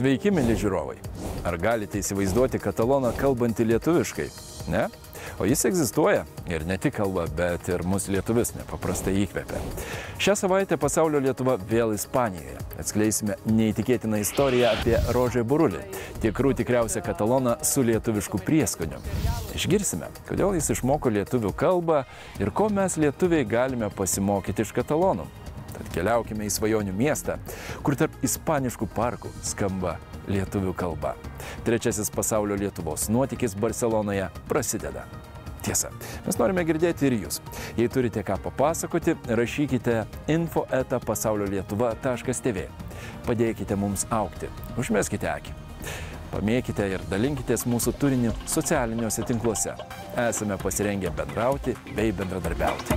Sveiki, mėly žiūrovai. Ar galite įsivaizduoti kataloną kalbantį lietuviškai? Ne? O jis egzistuoja ir ne tik kalba, bet ir mus lietuvis nepaprastai įkvepia. Šią savaitę Pasaulio Lietuva vėl Ispanijoje. Atskleisime neįtikėtiną istoriją apie Rožę Burulį, tikrų tikriausią kataloną su lietuvišku prieskoniu. Išgirsime, kodėl jis išmoko lietuvių kalbą ir ko mes lietuviai galime pasimokyti iš katalonų. Tad keliaukime į svajonių miestą, kur tarp ispaniškų parkų skamba lietuvių kalba. Trečiasis Pasaulio Lietuvos nuotykis Barselonoje prasideda. Tiesa, mes norime girdėti ir jūs. Jei turite ką papasakoti, rašykite info@pasauliolietuva.tv. Padėkite mums augti, užmeskite akį. Pamėkite ir dalinkitės mūsų turiniu socialiniuose tinkluose. Esame pasirengę bendrauti bei bendradarbiauti.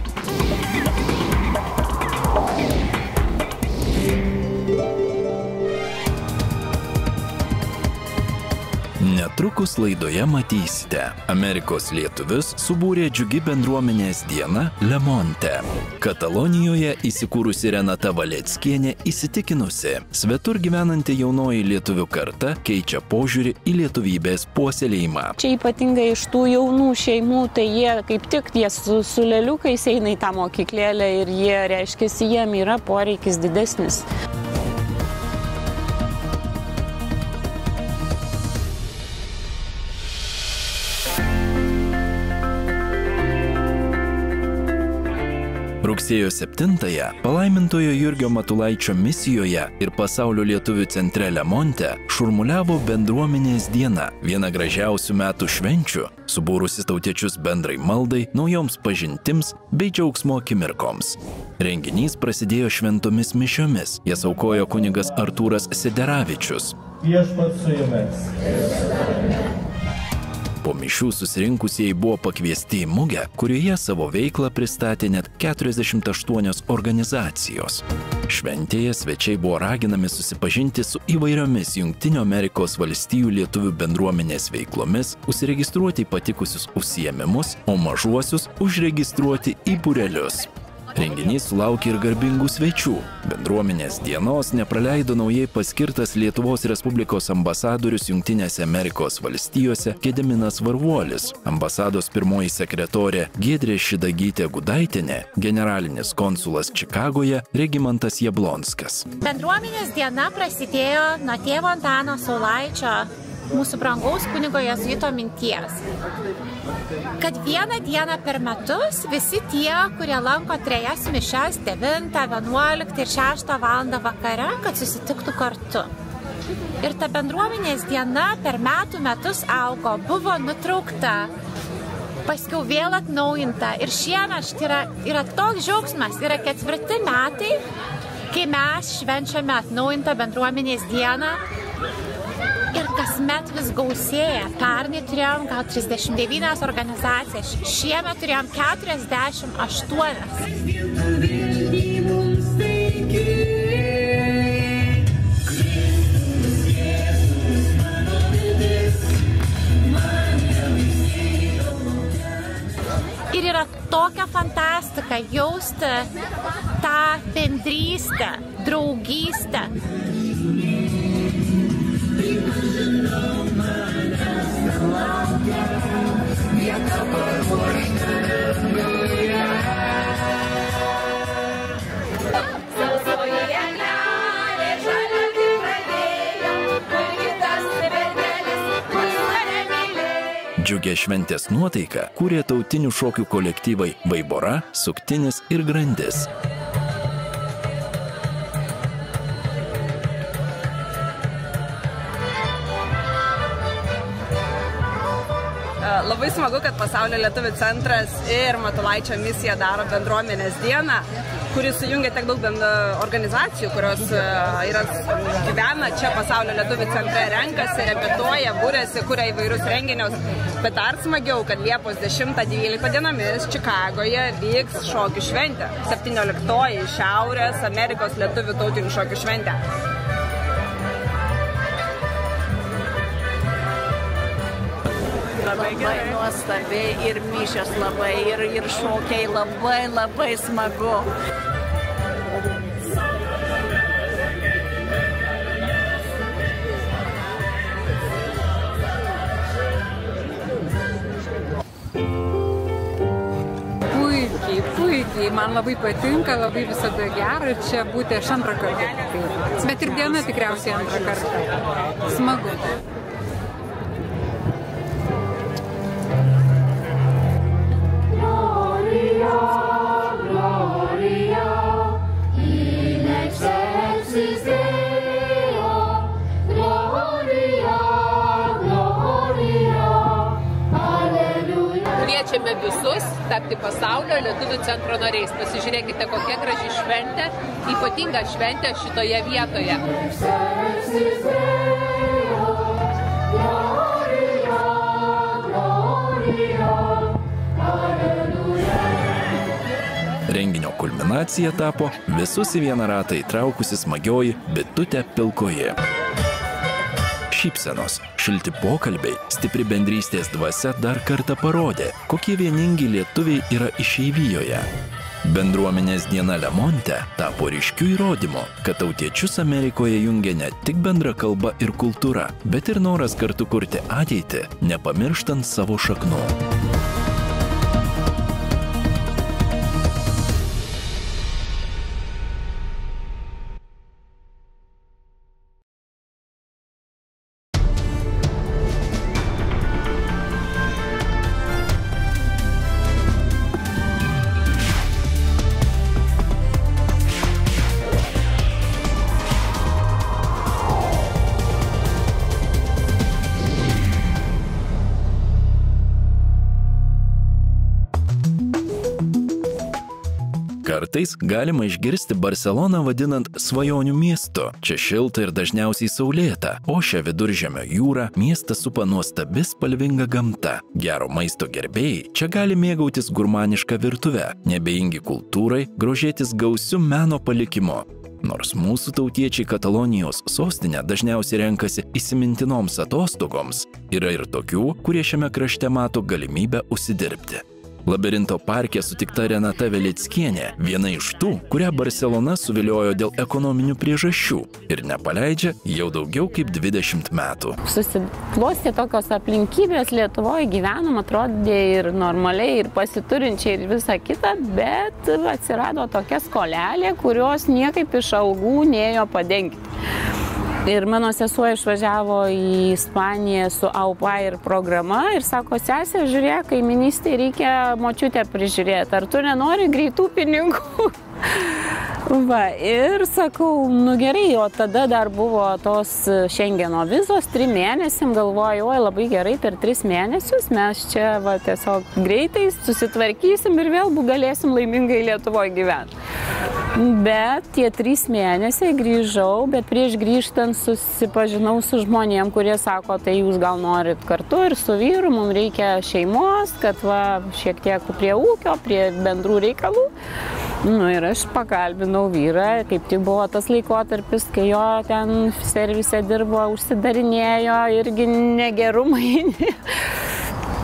Netrukus laidoje matysite. Amerikos lietuvius subūrė džiugi bendruomenės diena Le Monte. Katalonijoje įsikūrusi Renata Valeckienė įsitikinusi, svetur gyvenanti jaunoji lietuvių karta keičia požiūrį į lietuvybės puoselėjimą. Čia ypatingai iš tų jaunų šeimų, tai jie kaip tik su leliukais eina į tą mokyklėlę ir jie, reiškia, jiem yra poreikis didesnis. Rugsėjo 7-ąją palaimintojo Jurgio Matulaičio misijoje ir Pasaulio lietuvių centre Le Monte šurmuliavo bendruomenės diena, viena gražiausių metų švenčių, subūrusi tautiečius bendrai maldai, naujoms pažintims bei džiaugsmo akimirkoms. Renginys prasidėjo šventomis mišiomis, jas aukojo kunigas Artūras Sederavičius. Viešpats su jumis. Po mišių susirinkusieji buvo pakviesti į mugę, kurioje savo veiklą pristatė net 48 organizacijos. Šventėje svečiai buvo raginami susipažinti su įvairiomis Jungtinių Amerikos valstijų lietuvių bendruomenės veiklomis, užsiregistruoti į patikusius užsiėmimus, o mažuosius užregistruoti į būrelius. Renginys sulaukė ir garbingų svečių. Bendruomenės dienos nepraleido naujai paskirtas Lietuvos Respublikos ambasadorius Jungtinėse Amerikos valstijose Gediminas Varvuolis, ambasados pirmoji sekretorė Giedrė Šidagytė Gudaitienė, generalinis konsulas Čikagoje Regimantas Jablonskas. Bendruomenės diena prasidėjo nuo tėvo Antano Saulaičio, mūsų brangaus kunigo jėzuito minties, kad vieną dieną per metus visi tie, kurie lanko 3 mišias 9, 11 ir 6 valandą vakare, kad susitiktų kartu. Ir ta bendruomenės diena per metus augo, buvo nutraukta, paskiau vėl atnaujinta. Ir šiemet yra toks džiaugsmas, yra 4 metai, kai mes švenčiame atnaujintą bendruomenės dieną. Ir kasmet vis gausėja. Pernai turėjom gal 39 organizacijas, šiemet turėjom 48. Ir yra tokia fantastika jausti tą bendrystę, draugystę. Džiugią šventės nuotaiką kūrė tautinių šokių kolektyvai Vaibora, Suktinis ir Grandis. Labai smagu, kad Pasaulio lietuvių centras ir Matulaičio misija daro bendruomenės dieną, kuris sujungia tiek daug organizacijų, kurios gyvena čia Pasaulio lietuvių centre, renkasi, repetuoja, būrėsi, kuria įvairius renginius. Bet dar smagiau, kad Liepos 10-12 dienomis Čikagoje vyks šokių šventė. 17-oji Šiaurės Amerikos lietuvių tautinių šokių šventė. Labai nuostabiai ir mišios labai, ir šokiai labai smagu. puikiai, man labai patinka, labai visada gera čia būti, aš antrą kartą. Bet ir diena tikriausiai antrą kartą. Smagu. Kviečiame visus tapti pasaulio lietuvių centro nariais. Pasižiūrėkite, kokia graži šventė, ypatinga šventė šitoje vietoje. Renginio kulminacija tapo visus į vieną ratą įtraukusi smagioji bitutė pilkoji. Šypsenos, šilti pokalbiai, stipri bendrystės dvasia dar kartą parodė, kokie vieningi lietuviai yra išeivijoje. Bendruomenės diena Lemonte tapo ryškiu įrodymu, kad tautiečius Amerikoje jungia ne tik bendra kalba ir kultūra, bet ir noras kartu kurti ateitį, nepamirštant savo šaknų. Kartais galima išgirsti Barseloną vadinant svajonių miestu. Čia šilta ir dažniausiai saulėta, o šią viduržemio jūrą miestą supa nuostabi spalvinga gamta. Gero maisto gerbėjai čia gali mėgautis gurmanišką virtuvę, nebeingi kultūrai, grožėtis gausiu meno palikimu. Nors mūsų tautiečiai Katalonijos sostinę dažniausiai renkasi įsimintinoms atostogoms, yra ir tokių, kurie šiame krašte mato galimybę užsidirbti. Labirinto parke sutikta Renata Velickienė, viena iš tų, kurią Barselona suviliojo dėl ekonominių priežasčių ir nepaleidžia jau daugiau kaip 20 metų. Susiklostė tokios aplinkybės, Lietuvoje gyvenom, atrodė ir normaliai, ir pasiturinčiai, ir visa kita, bet atsirado tokia skolelė, kurios niekaip iš algų nėjo padengti. Ir mano sesuo išvažiavo į Ispaniją su Au Pair programa ir sako, sesė, žiūrėk, kaimynystėje reikia močiutę prižiūrėti, ar tu nenori greitų pinigų? Va, ir sakau, nu gerai, o tada dar buvo tos Šengeno vizos 3 mėnesiam, galvoju, oi, labai gerai, per 3 mėnesius mes čia va, tiesiog greitai susitvarkysim ir vėl galėsim laimingai Lietuvoje gyventi. Bet tie 3 mėnesiai grįžau, bet prieš grįžtant susipažinau su žmonėm, kurie sako, tai jūs gal norit kartu ir su vyru, mums reikia šeimos, kad va, šiek tiek prie ūkio, prie bendrų reikalų. Nu ir aš pakalbinau vyrą, kaip tik buvo tas laikotarpis, kai jo ten servise dirbo, užsidarinėjo, irgi negerumai.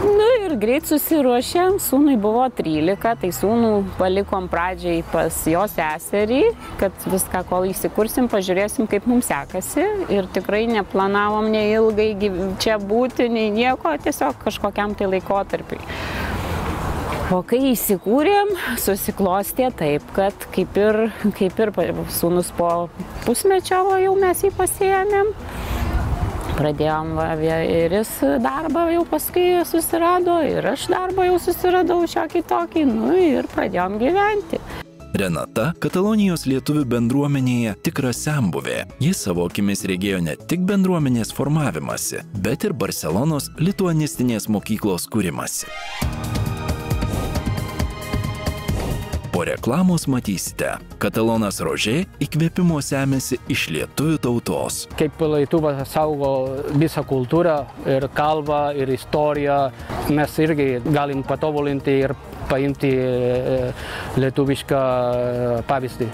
Nu ir greit susiruošėm, sūnui buvo 13, tai sūnų palikom pradžiai pas jo seserį, kad viską, kol įsikursim, pažiūrėsim, kaip mums sekasi. Ir tikrai neplanavom nei ilgai čia būti, nei nieko, tiesiog kažkokiam tai laikotarpiui. O kai įsikūrėm, susiklostė taip, kad kaip ir sūnus po pusmečio jau mes jį pasiėmėm. Pradėjom ir jis darbą jau paskui susirado, ir aš darbą jau susiradau šiokį tokį, nu ir pradėjom gyventi. Renata Katalonijos lietuvių bendruomenėje tikra senbuvė. Jis savo akimis regėjo ne tik bendruomenės formavimąsi, bet ir Barselonos lituanistinės mokyklos kūrimąsi. Po reklamos matysite, Katalonas Rožė įkvėpimo semėsi iš lietuvių tautos. Kaip Lietuva saugo visą kultūrą ir kalbą ir istoriją, mes irgi galim patobulinti ir paimti lietuvišką pavyzdį.